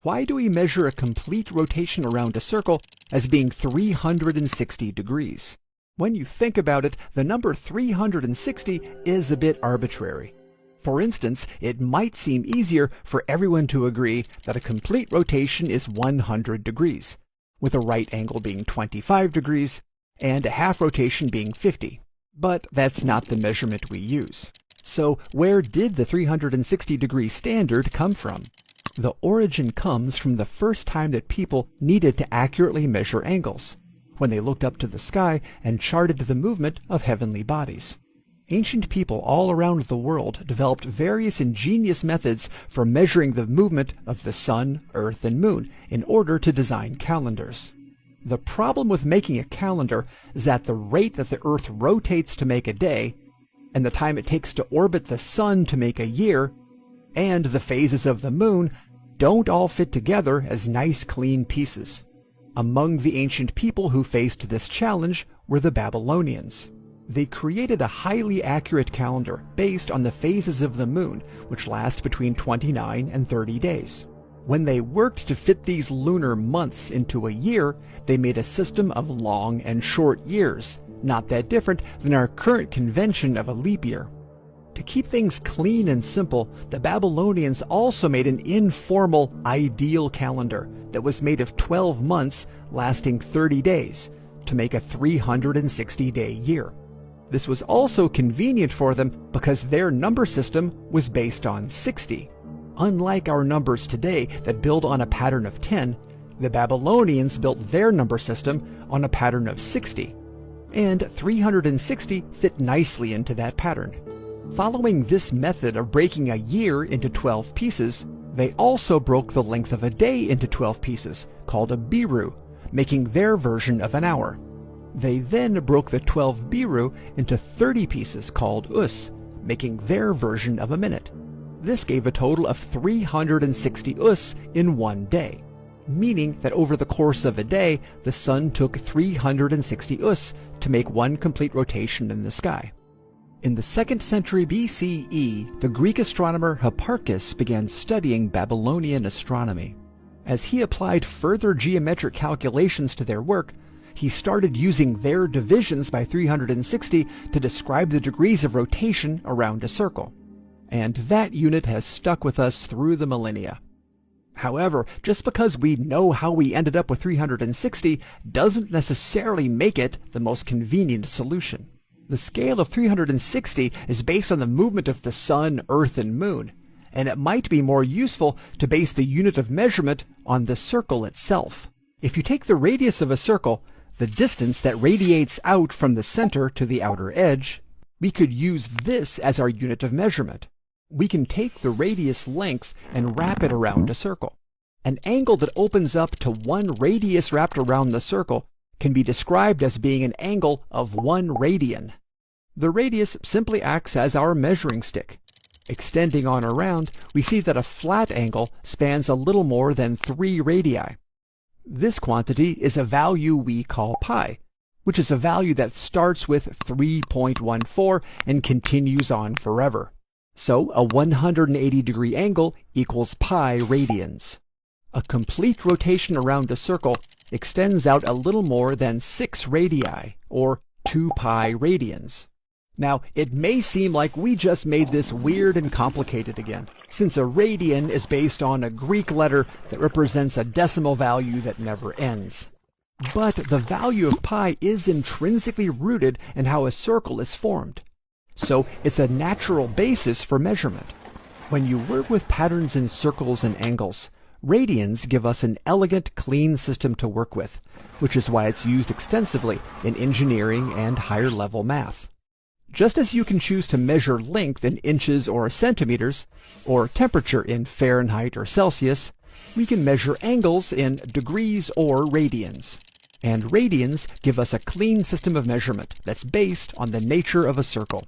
Why do we measure a complete rotation around a circle as being 360 degrees? When you think about it, the number 360 is a bit arbitrary. For instance, it might seem easier for everyone to agree that a complete rotation is 100 degrees, with a right angle being 25 degrees and a half rotation being 50. But that's not the measurement we use. So where did the 360-degree standard come from? The origin comes from the first time that people needed to accurately measure angles, when they looked up to the sky and charted the movement of heavenly bodies. Ancient people all around the world developed various ingenious methods for measuring the movement of the sun, earth, and moon in order to design calendars. The problem with making a calendar is that the rate that the earth rotates to make a day, and the time it takes to orbit the sun to make a year, and the phases of the moon don't all fit together as nice clean pieces. Among the ancient people who faced this challenge were the Babylonians. They created a highly accurate calendar based on the phases of the moon, which last between 29 and 30 days. When they worked to fit these lunar months into a year, they made a system of long and short years, not that different than our current convention of a leap year. To keep things clean and simple, the Babylonians also made an informal ideal calendar that was made of 12 months lasting 30 days to make a 360-day year. This was also convenient for them because their number system was based on 60. Unlike our numbers today that build on a pattern of 10, the Babylonians built their number system on a pattern of 60, and 360 fit nicely into that pattern. Following this method of breaking a year into 12 pieces, they also broke the length of a day into 12 pieces, called a biru, making their version of an hour. They then broke the 12 biru into 30 pieces called us, making their version of a minute. This gave a total of 360 us in one day, meaning that over the course of a day, the sun took 360 us to make one complete rotation in the sky. In the 2nd century BCE, the Greek astronomer Hipparchus began studying Babylonian astronomy. As he applied further geometric calculations to their work, he started using their divisions by 360 to describe the degrees of rotation around a circle. And that unit has stuck with us through the millennia. However, just because we know how we ended up with 360 doesn't necessarily make it the most convenient solution. The scale of 360 is based on the movement of the sun, earth, and moon, and it might be more useful to base the unit of measurement on the circle itself. If you take the radius of a circle, the distance that radiates out from the center to the outer edge, we could use this as our unit of measurement. We can take the radius length and wrap it around a circle. An angle that opens up to one radius wrapped around the circle can be described as being an angle of 1 radian. The radius simply acts as our measuring stick. Extending on around, we see that a flat angle spans a little more than 3 radii. This quantity is a value we call pi, which is a value that starts with 3.14 and continues on forever. So a 180-degree angle equals pi radians. A complete rotation around a circle extends out a little more than 6 radii, or 2 pi radians. Now, it may seem like we just made this weird and complicated again, since a radian is based on a Greek letter that represents a decimal value that never ends. But the value of pi is intrinsically rooted in how a circle is formed, so it's a natural basis for measurement. When you work with patterns in circles and angles, radians give us an elegant, clean system to work with, which is why it's used extensively in engineering and higher-level math. Just as you can choose to measure length in inches or centimeters, or temperature in Fahrenheit or Celsius, we can measure angles in degrees or radians. And radians give us a clean system of measurement that's based on the nature of a circle.